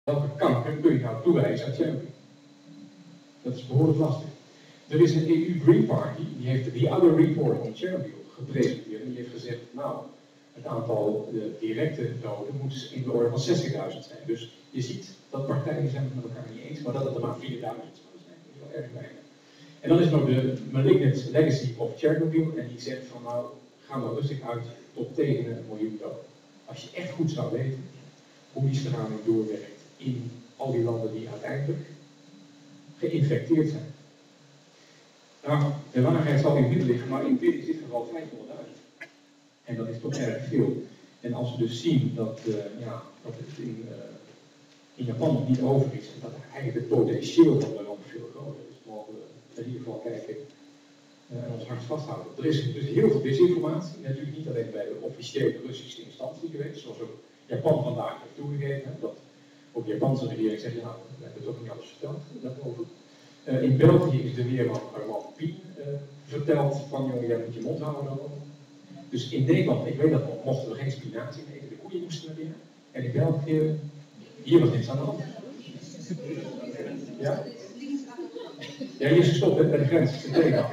welke kanker kun je nou toewijzen aan Tsjernobyl? Dat is behoorlijk lastig. Er is een EU Green Party, die heeft de Other Report on Chernobyl gepresenteerd en die heeft gezegd, nou, het aantal directe doden moet in de orde van 60.000 zijn. Dus je ziet dat partijen zijn het met elkaar niet eens, maar dat het er maar 4.000 zou zijn. Dat is wel erg weinig. En dan is nog de Malignant Legacy of Chernobyl en die zegt van nou, ga maar rustig uit tot tegen 1 miljoen doden. Als je echt goed zou weten hoe die straling doorwerkt in al die landen die uiteindelijk geïnfecteerd zijn. Nou, de waarheid zal in het midden liggen, maar in dit geval 500.000. En dat is toch erg veel. En als we dus zien dat, dat het in Japan nog niet over is, en dat eigenlijk het potentieel van de ramp veel groter is, mogen we in ieder geval kijken en ons hart vasthouden. Er is dus heel veel disinformatie, natuurlijk niet alleen bij de officiële Russische instantie geweest, zoals ook Japan vandaag heeft toegegeven, dat ook de Japanse regering zegt, nou, we hebben toch niet alles verteld daarover. In België is de weerman Armand Pien verteld van, jongen, jij moet je mond houden daarover. Dus in Nederland, ik weet dat nog, mochten we geen spinazie eten, de koeien moesten naar binnen. En in België, hier was niks aan de hand. Ja? Ja, hier is gestopt, hè, bij de grens. Ja.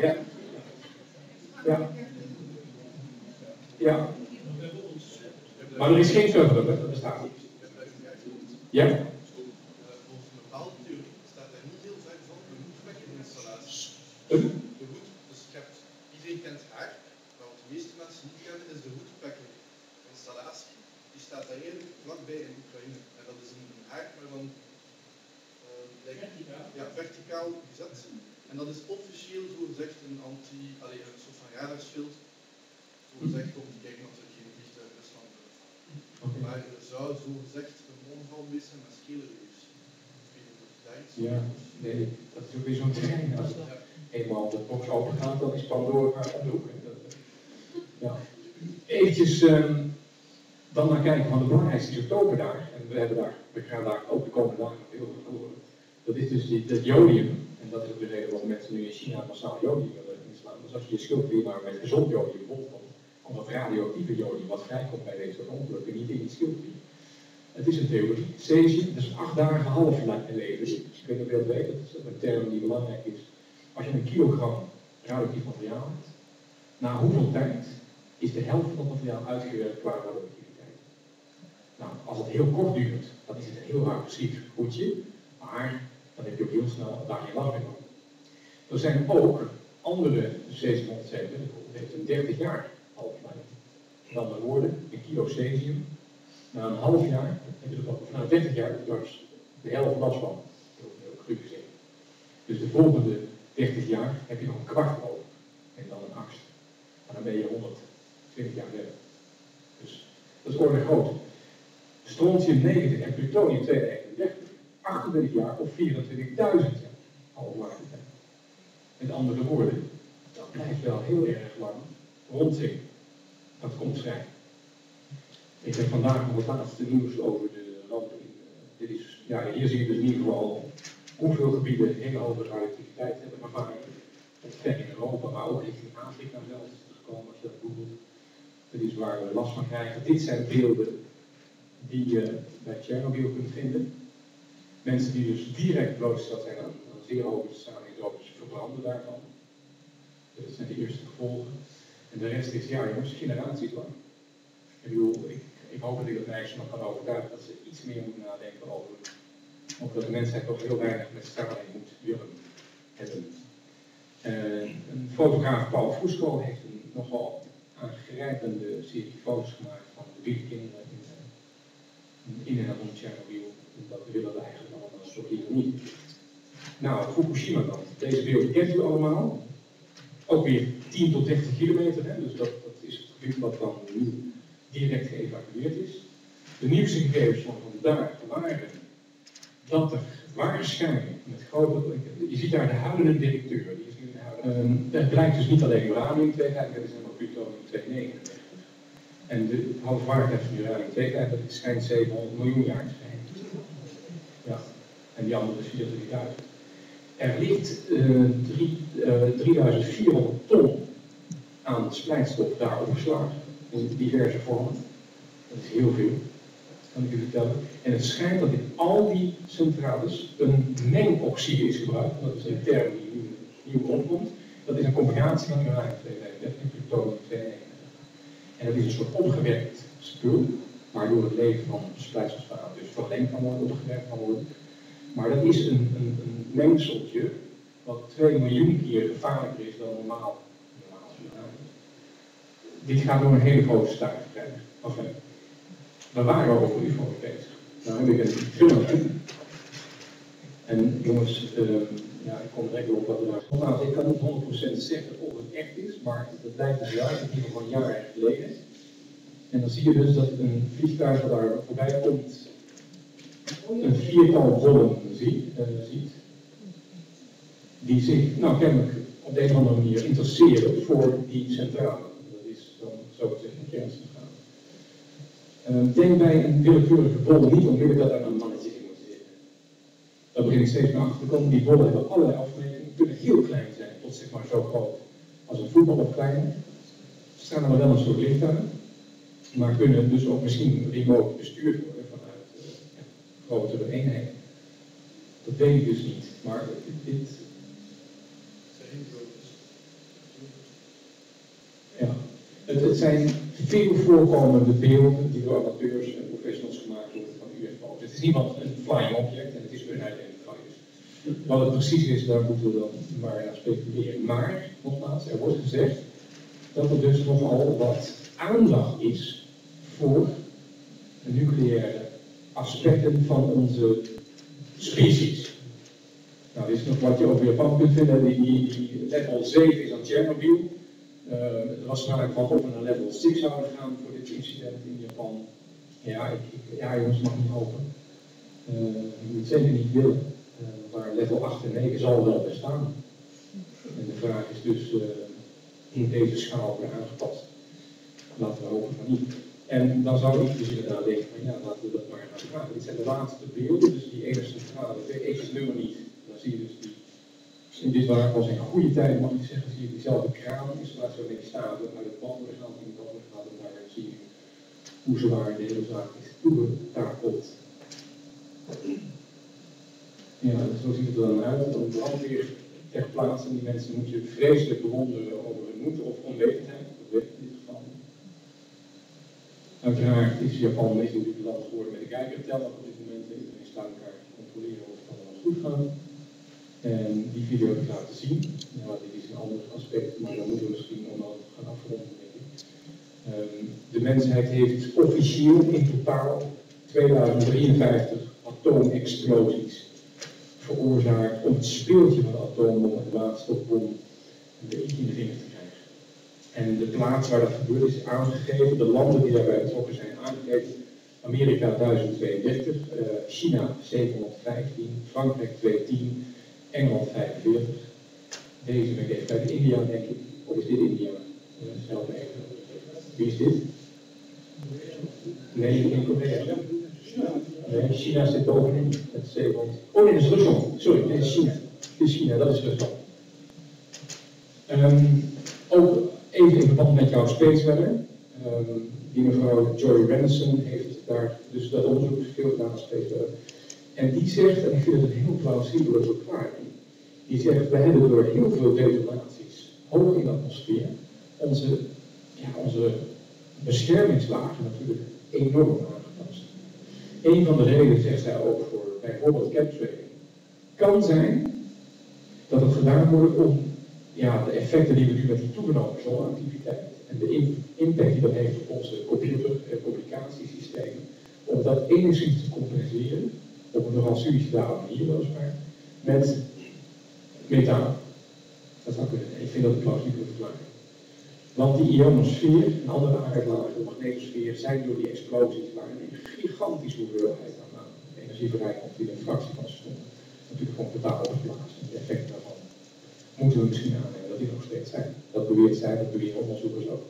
Ja. Ja. Maar er is geen server, hè, dat bestaat niet. Ja? De hoed, dus je hebt, iedereen kent haar, maar wat de meeste mensen niet kennen is de hoedpacking-installatie. Die staat daar redelijk vlakbij in Oekraïne. En dat is een haak, maar dan verticaal gezet. En dat is officieel zogezegd een een soort van radarschild. Zogezegd om te kijken of er geen vliegtuig Rusland komt. Maar er zou zogezegd een ongeval geweest zijn met schelenreus. Ja, nee, dat is ook weer zo'n trein. Eenmaal de box open gaat, dan is Pandora om de hoek. Ja. Eventjes dan naar kijken, want de belangrijkste is oktober daar. En we gaan daar ook de komende dagen heel veel horen. Dat is dus dat jodium. En dat is ook de reden waarom mensen nu in China massaal jodium willen inslaan. Dus als je je schildklier maar met gezond jodium volkomt, komt dat radioactieve jodium wat vrijkomt bij deze soort ongelukken niet in die schildklier. Het is een theorie. Cesium, dat is 8 dagen half-leven. Dus ik weet niet of je dat weet, dat is een term die belangrijk is. Als je 1 kilogram radioactief materiaal hebt, na hoeveel tijd is de helft van het materiaal uitgewerkt qua radioactiviteit? Nou, als het heel kort duurt, dan is het een heel agressief goedje, maar dan heb je ook heel snel daar geen last meer van. Er zijn ook andere cesium-127, dat heeft een 30 jaar half-leven. Dan de woorden, 1 kilo cesium. Na een half jaar, na 30 jaar, dus de helft last van. Heel cru gezegd. Dus de volgende 30 jaar heb je nog een kwart over. En dan een achtste. En dan ben je 120 jaar verder. Dus dat is orde groot. Strontium 90 en plutonium 239, 28 jaar of 24.000 jaar halfwaardig. Met andere woorden, dat blijft wel heel erg lang rondzingen. Dat komt vrij. Ik heb vandaag nog het laatste nieuws over de ramp in. Hier zie je dus in ieder geval hoeveel gebieden hele hoge radioactiviteit hebben ervaren. Ver in Europa, maar ook richting Afrika zelfs is het gekomen als je dat googelt. Dat is waar we last van krijgen. Dit zijn beelden die je bij Chernobyl kunt vinden. Mensen die dus direct blootgesteld zijn aan zeer hoge stralingsdoses verbranden daarvan. Dat zijn de eerste gevolgen. En de rest is, ja jongens, generaties lang. Ik bedoel, ik hoop dat ik dat meisje nog kan overtuigen dat ze iets meer moet nadenken over dat de mensheid toch heel weinig met straling moet willen hebben. Een fotograaf, Paul Fusco, heeft een nogal aangrijpende serie foto's gemaakt van de wielkinderen in en rond Chernobyl. Dat willen we eigenlijk allemaal een soort ironie. Nou, Fukushima dan. Deze beelden kent u allemaal. Ook weer 10 tot 30 kilometer, hè? Dus dat is het gebied wat dan nu direct geëvacueerd is. De nieuwste gegevens van vandaag waren dat er waarschijnlijk met grote. Je ziet daar de huidige directeur, die is nu het blijkt dus niet alleen uranium 235, er zijn ook plutonium 239. En de houdbaarheid van uranium 235 schijnt 700 miljoen jaar te zijn. Ja, en die andere is 24.000. Er ligt 3400 ton aan splijtstof daar opgeslagen in diverse vormen. Dat is heel veel. kan ik u vertellen. En het schijnt dat in al die centrales een mengoxide is gebruikt. Dat is een term die nu nieuw opkomt. Dat is een combinatie van uranium-235 en plutonium-239. En dat is een soort opgewerkt spul, waardoor het leven van splijtselstaat dus verlengd kan worden, opgewerkt kan worden. Maar dat is een mengseltje wat 2 miljoen keer gevaarlijker is dan normaal uranium. Dit gaat door een hele grote staart krijgen. Enfin, we waren over UFO's bezig. Nou heb ik een film uit. En jongens, ik kom direct op wat er nou. Ik kan niet 100% zeggen of het echt is, maar dat blijkt dus wel. Ik heb het al jaren geleden. En dan zie je dus dat een vliegtuig dat daar voorbij komt, een viertal bollen ziet, die zich kennelijk op de een of andere manier interesseren voor die centrale. Dat is dan zo gezegd een kerncentrale. Denk bij een willekeurige bol niet onmiddellijk dat er een mannetje in moet zitten. Daar begin ik steeds meer achter te komen. Die bollen hebben allerlei afmetingen, kunnen heel klein zijn, tot zeg maar zo groot als een voetbal of kleiner. Ze staan er wel een soort licht aan, maar kunnen dus ook misschien remote bestuurd worden vanuit grotere eenheden. Dat weet ik dus niet, maar dit. Ja. Het zijn veel voorkomende beelden die door amateurs en professionals gemaakt worden van UFO's. Het is niet een flying object en het is unidentified. Wat het precies is, daar moeten we dan maar naar speculeren. Maar, nogmaals, er wordt gezegd dat er dus nogal wat aandacht is voor de nucleaire aspecten van onze species. Nou, dit is nog wat je over Japan kunt vinden. Die level 7 is aan Tsjernobyl. Er was sprake van of we naar level 6 zouden gaan voor dit incident in Japan. Ja, jongens, mag niet hopen. Je moet het zeker niet willen. Maar level 8 en 9 zal wel bestaan. En de vraag is dus, in deze schaal weer aangepast. Laten we hopen van niet. En dan zou ik dus inderdaad denken van laten we dat maar gaan vragen. Dit zijn de laatste beelden, dus die ene centrale, ik het nummer niet. Dan zie je dus dit was in goede tijd, mag ik zeggen, zie je diezelfde kraaninstallatie waarin die staat uit het band gehaald in de band gehaald en daar zie je hoe zwaar de hele zaak is toegetakeld. Ja, zo ziet het er dan uit. Om brandweer ter plaatse, die mensen moet je vreselijk bewonderen over hun moed of onwetendheid. Dat weet ik in dit geval. Uiteraard is Japan natuurlijk een land geworden met de kijkerteller op dit moment. Iedereen staat elkaar te controleren of het allemaal goed gaat. En die video heb ik laten zien. Ja, dit is een ander aspect, maar dan moeten we misschien onnodig gaan afronden, denk ik. De mensheid heeft officieel in totaal 2053 atoomexplosies veroorzaakt om het speeltje van de atoombom en de waterstofbom een beetje in de vingers te krijgen. En de plaats waar dat gebeurt is aangegeven, de landen die daarbij betrokken zijn aangegeven: Amerika 1032, China 715, Frankrijk 210, Engeland 45. Deze ben ik even bij India, denk ik. Of is dit India? Zelf even. Wie is dit? Nee, in Korea. Nee, China zit bovenin met 700. Oh nee, dat is Rusland. Sorry, dit is China. Dit is China, dat is Rusland. Ook even in verband met jouw Spacewedder. Die mevrouw Joy Renison heeft daar dus dat onderzoek veel gedaan als Spacewedder. En die zegt, en ik vind het een heel plausibele verklaring, die zegt, we hebben door heel veel detonaties hoog in de atmosfeer onze beschermingslagen natuurlijk enorm aangepast. Een van de redenen, zegt zij ook, voor bijvoorbeeld capturing, kan zijn dat het gedaan wordt om de effecten die we nu met die toegenomen zonneactiviteit en de impact die dat heeft op onze computer- en communicatiesystemen, om dat enigszins te compenseren, op een nogal suïcidale manier weliswaar, met methaan. Dat zou kunnen. Ik vind dat een plausibele verklaring. Want die ionosfeer en andere aardlagen, de magnetosfeer, zijn door die explosies waar een gigantische hoeveelheid aan energie vrijkomt die een fractie van een seconde natuurlijk gewoon totaal opgeblazen. De effecten daarvan moeten we misschien aannemen dat die nog steeds zijn. Dat beweert zij, dat beweren onderzoekers ook.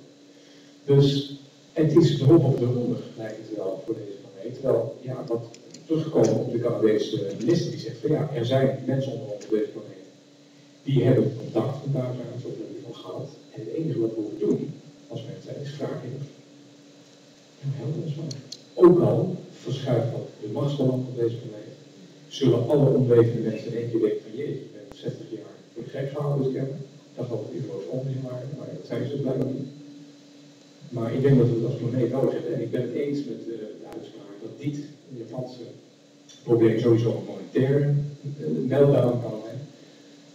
Dus het is erop of eronder, lijkt het wel, voor deze planeet. Terwijl, wat teruggekomen op de Canadese minister die zegt van er zijn mensen onder ons op deze planeet die hebben contact met buitenaardse, of hebben die van gehad. En het enige wat we hoeven doen als mens zijn is vragen. Helder is waar. Ook al verschuift van de machtsbalans op deze planeet, zullen alle onwetende mensen in één keer denken van jeetje, ik ben 60 jaar voor de gek gehouden, dus ik heb dat had UFO's onzin waren, maar dat zijn ze blijkbaar niet. Maar ik denk dat we het als planeet nodig hebben en ik ben het eens met de uitspraak dat dit Japanse probleem sowieso een monetaire meltdown kan zijn.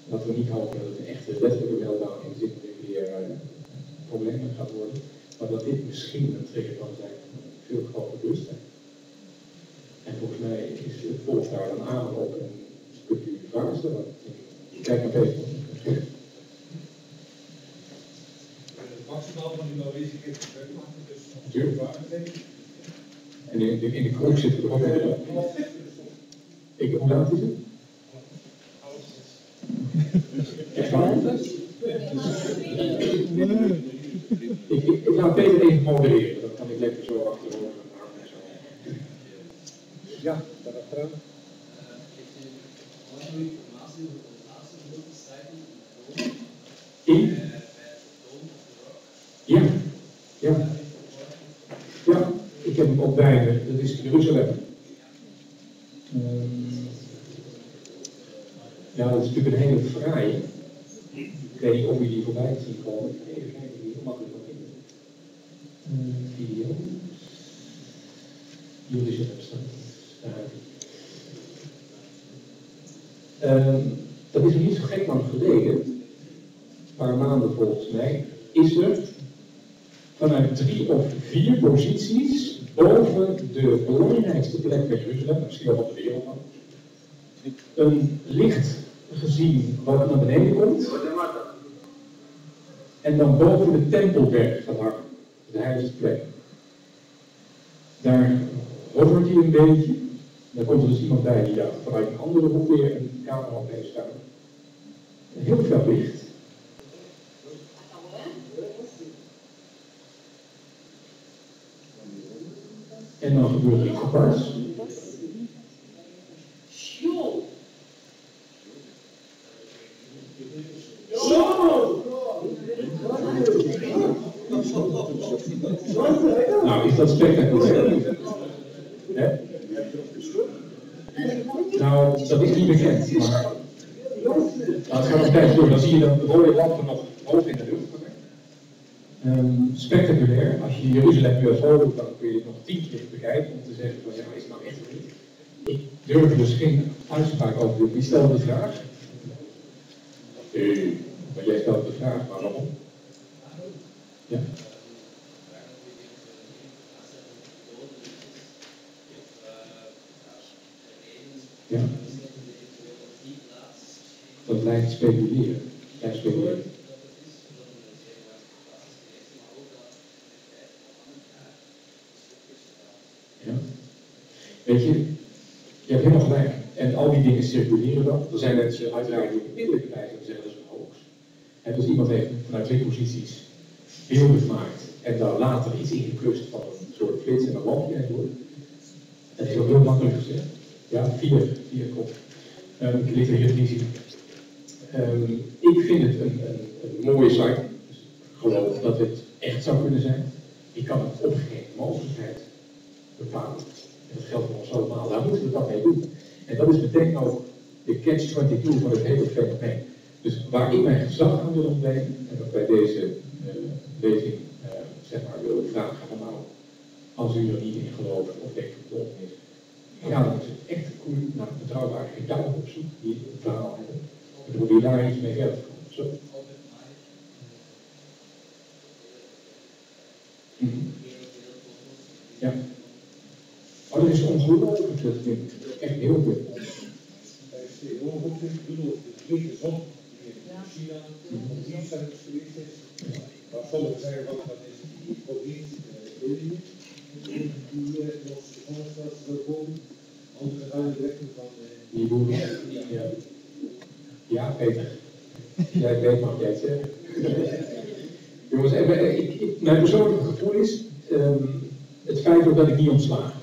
Dat we niet hopen dat het een echte letterlijke meltdown in de zin van nucleaire problemen gaat worden, maar dat dit misschien een trigger kan zijn van een veel grotere bewustzijn. En volgens mij is het volk daar dan aan op en kunt u vragen stellen. Kijk naar deze. Maximaal van die Maurice is het maken, dus natuurlijk. En in de kroeg zitten we ook weer. Hoe laat is het? Echt waar? Ik laat Peter even modereren, dan kan ik lekker zo achterover gaan en zo. Ja, daar achteraan. In? Ja, ja. Ja, ik heb hem ook bij me, dat is Jeruzalem. Ja, dat is natuurlijk een hele fraaie. Ik weet niet of jullie die voorbij zien komen. Even kijken wie makkelijk nog in. Video. Jeruzalem staat. Dat is nog niet zo gek lang geleden, een paar maanden volgens mij, is er vanuit 3 of 4 posities boven de belangrijkste plek bij Jeruzalem, misschien wel van de wereld, een licht gezien wat naar beneden komt en dan boven de tempelberg gaat hangen, de heiligste plek. Daar hovert hij een beetje, dan komt er dus iemand bij die daar vanuit een andere hoek weer een camera op heeft staan. Heel veel licht. En dan gebeurt er iets aparts. Nou, is dat spectaculair? Hè? Nou, dat is niet bekend, maar het gaat nog tijd door. Dan zie je de rode lampen nog hoog in de lucht. Spectaculair. Als je Jeruzalem UFO doet, dan kun je het nog 10 keer bekijken om te zeggen van ja, is het nou echt of niet? Ik durf dus geen uitspraak over doen. Wie stelt de vraag? Maar jij stelt de vraag, maar waarom? Ja? Ja? Dat lijkt speculeren. Ja, speculeren. Ja? Weet je hebt helemaal gelijk. En al die dingen circuleren dan. Er zijn mensen uiteraard die onmiddellijk bij zijn zeggen dat is een hoax. En dus iemand heeft vanuit 2 posities beelden gemaakt en daar later iets ingekust van een soort flits en een lampje heen door. Dat is ook heel makkelijk gezegd. Ja, 4 kop. Ik liet er hier niet zien. Ik vind het een mooie site. Dus ik geloof dat het echt zou kunnen zijn. Ik kan het op geen mogelijkheid bepalen. En dat geldt voor ons allemaal. Daar moeten we dat mee doen. En dat is meteen ook de catch-22 van het hele fenomeen. Dus waar ik mijn gezag aan wil ontnemen, en ook bij deze lezing zeg maar wil vragen van nou, als u er niet in gelooft of denkt dat het onzin is, ga dan eens echt goed naar betrouwbare getuigen op zoek die het verhaal hebben. En dan probeer daar iets mee verder te komen. Zo. Ja. Oh, dat is ongelooflijk, dat vind ik echt heel goed. China, die zijn geweest is, maar sommigen zeggen wel dat is die provincie, weet ik niet, die was gevangenisplaats gekomen, andere gaan de richting van die boeren. Ja. Ja, Peter. Jij weet wat jij zegt. Jongens, mijn persoonlijke gevoel is het feit ook dat ik niet ontslaag.